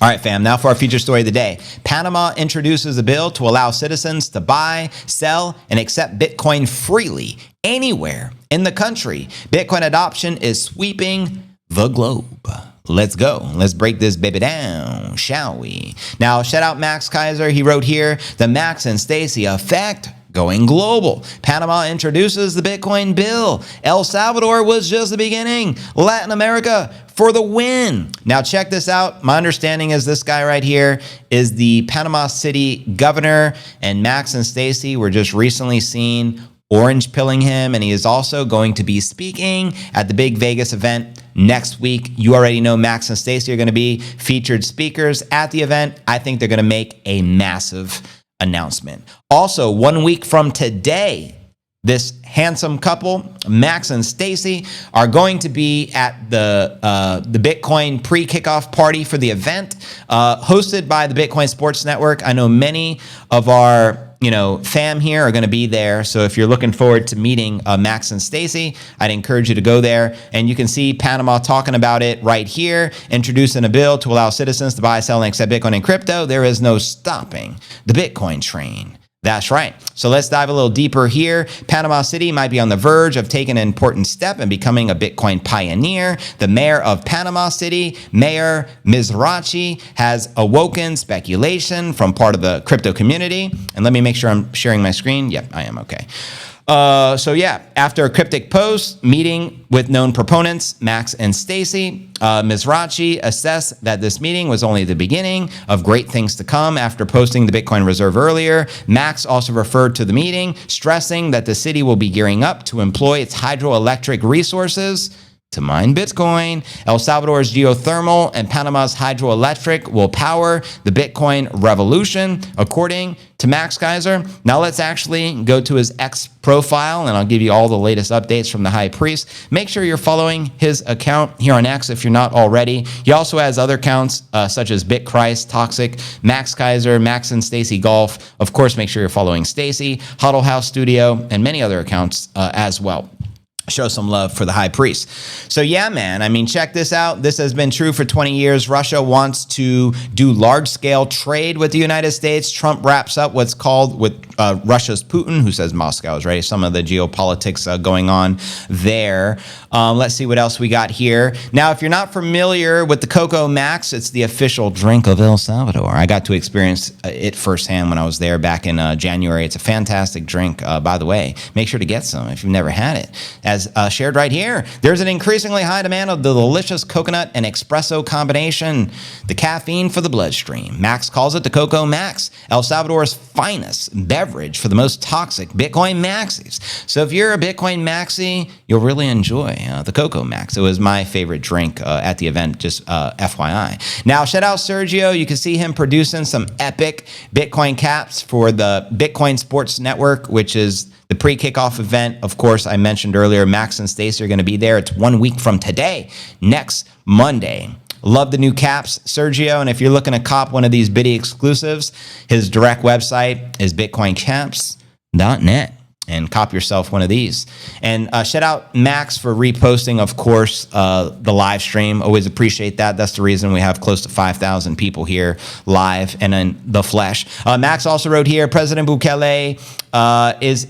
All right, fam. Now for our feature story of the day. Panama introduces a bill to allow citizens to buy, sell, and accept Bitcoin freely anywhere in the country. Bitcoin adoption is sweeping the globe. Let's go. Let's break this baby down, shall we? Now, shout out Max Keiser. He wrote here, the Max and Stacy effect going global. Panama introduces the Bitcoin bill. El Salvador was just the beginning. Latin America for the win. Now check this out. My understanding is this guy right here is the Panama City governor, and Max and Stacy were just recently seen orange pilling him, and he is also going to be speaking at the big Vegas event next week. You already know Max and Stacy are going to be featured speakers at the event. I think they're going to make a massive announcement. Also, 1 week from today, this handsome couple, Max and Stacy, are going to be at the Bitcoin pre-kickoff party for the event, hosted by the Bitcoin Sports Network. I know many of our fam here are going to be there. So if you're looking forward to meeting Max and Stacy, I'd encourage you to go there. And you can see Panama talking about it right here, introducing a bill to allow citizens to buy, sell, and accept Bitcoin and crypto. There is no stopping the Bitcoin train. That's right. So let's dive a little deeper here. Panama City might be on the verge of taking an important step and becoming a Bitcoin pioneer. The mayor of Panama City, Mayor Mizrachi, has awoken speculation from part of the crypto community. And let me make sure I'm sharing my screen. Yep, I am okay. After a cryptic post, meeting with known proponents, Max and Stacy, Mizrachi assessed that this meeting was only the beginning of great things to come. After posting the Bitcoin reserve earlier, Max also referred to the meeting, stressing that the city will be gearing up to employ its hydroelectric resources to mine Bitcoin. El Salvador's geothermal and Panama's hydroelectric will power the Bitcoin revolution, according to Max Keiser. Now let's actually go to his X profile, and I'll give you all the latest updates from the high priest. Make sure you're following his account here on X if you're not already. He also has other accounts such as BitChrist, Toxic, Max Keiser, Max and Stacy Golf. Of course, make sure you're following Stacy, Huddle House Studio, and many other accounts as well. Show some love for the high priest. So yeah, man, I mean, check this out. This has been true for 20 years. Russia wants to do large-scale trade with the United States. Trump wraps up what's called with Russia's Putin, who says Moscow is ready. Some of the geopolitics going on there. Let's see what else we got here. Now, if you're not familiar with the Cocoa Max, it's the official drink of El Salvador. I got to experience it firsthand when I was there back in January. It's a fantastic drink, by the way. Make sure to get some if you've never had it. As shared right here, there's an increasingly high demand of the delicious coconut and espresso combination, the caffeine for the bloodstream. Max calls it the Cocoa Max, El Salvador's finest beverage for the most toxic Bitcoin maxis. So if you're a Bitcoin maxi, you'll really enjoy the Cocoa Max. It was my favorite drink at the event, just FYI. Now, shout out Sergio. You can see him producing some epic Bitcoin caps for the Bitcoin Sports Network, which is the pre-kickoff event. Of course, I mentioned earlier, Max and Stacy are going to be there. It's 1 week from today, next Monday. Love the new caps, Sergio. And if you're looking to cop one of these Biddy exclusives, his direct website is bitcoincaps.net. And cop yourself one of these. And shout out Max for reposting, of course, the live stream. Always appreciate that. That's the reason we have close to 5,000 people here live and in the flesh. Max also wrote here, President Bukele is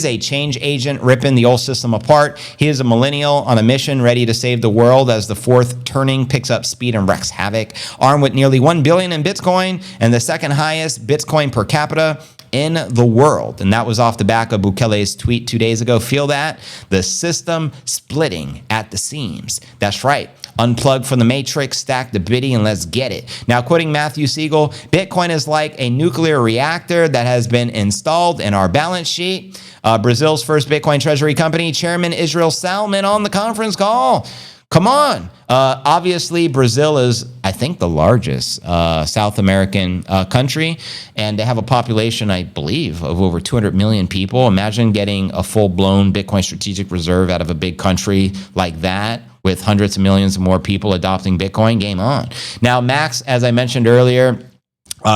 a change agent ripping the old system apart. He is a millennial on a mission ready to save the world as the fourth turning picks up speed and wreaks havoc. Armed with nearly 1 billion in Bitcoin and the second highest Bitcoin per capita in the world. And that was off the back of Bukele's tweet 2 days ago. Feel that? The system splitting at the seams. That's right. Unplug from the matrix, stack the biddy, and let's get it. Now, quoting Matthew Siegel, Bitcoin is like a nuclear reactor that has been installed in our balance sheet. Brazil's first Bitcoin treasury company, Chairman Israel Salman on the conference call. Come on. Obviously, Brazil is, I think, the largest South American country, and they have a population, I believe, of over 200 million people. Imagine getting a full-blown Bitcoin strategic reserve out of a big country like that, with hundreds of millions of more people adopting Bitcoin. Game on. Now, Max, as I mentioned earlier,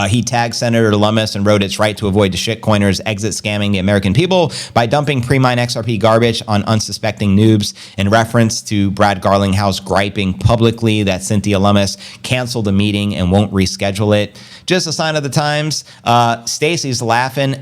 He tagged Senator Lummis and wrote, "It's right to avoid the shitcoiners exit scamming the American people by dumping pre-mine XRP garbage on unsuspecting noobs," in reference to Brad Garlinghouse griping publicly that Cynthia Lummis canceled the meeting and won't reschedule it. Just a sign of the times. Stacy's laughing.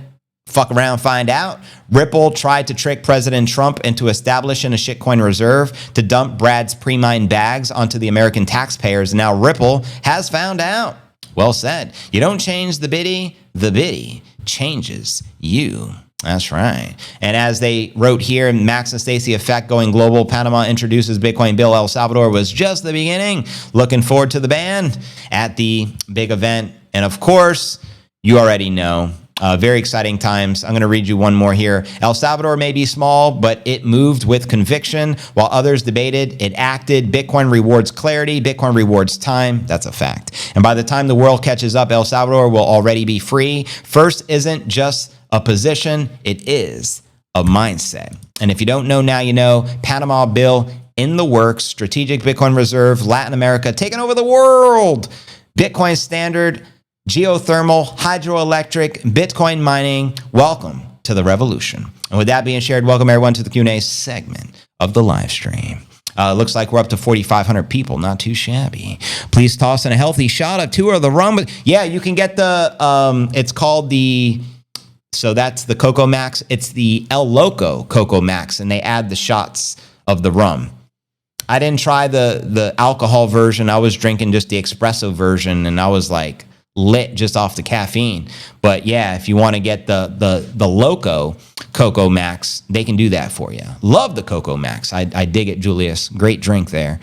Fuck around, find out. Ripple tried to trick President Trump into establishing a shitcoin reserve to dump Brad's pre-mined bags onto the American taxpayers. Now Ripple has found out. Well said. You don't change the biddy changes you. That's right. And as they wrote here, Max and Stacy effect going global. Panama introduces Bitcoin bill. El Salvador was just the beginning. Looking forward to the band at the big event. And of course, you already know, very exciting times. I'm going to read you one more here. El Salvador may be small, but it moved with conviction. While others debated, it acted. Bitcoin rewards clarity. Bitcoin rewards time. That's a fact. And by the time the world catches up, El Salvador will already be free. First isn't just a position. It is a mindset. And if you don't know now, you know. Panama bill in the works. Strategic Bitcoin reserve. Latin America taking over the world. Bitcoin standard. Geothermal, hydroelectric, Bitcoin mining. Welcome to the revolution. And with that being shared, welcome everyone to the Q&A segment of the live stream. Looks like we're up to 4,500 people. Not too shabby. Please toss in a healthy shot of two of the rum. Yeah, you can get the, it's called the, so that's the Coco Max. It's the El Loco Coco Max, and they add the shots of the rum. I didn't try the alcohol version. I was drinking just the espresso version, and I was like, lit just off the caffeine. But yeah, if you want to get the Loco Coco Max, they can do that for you. Love the Coco Max. I dig it, Julius. Great drink there.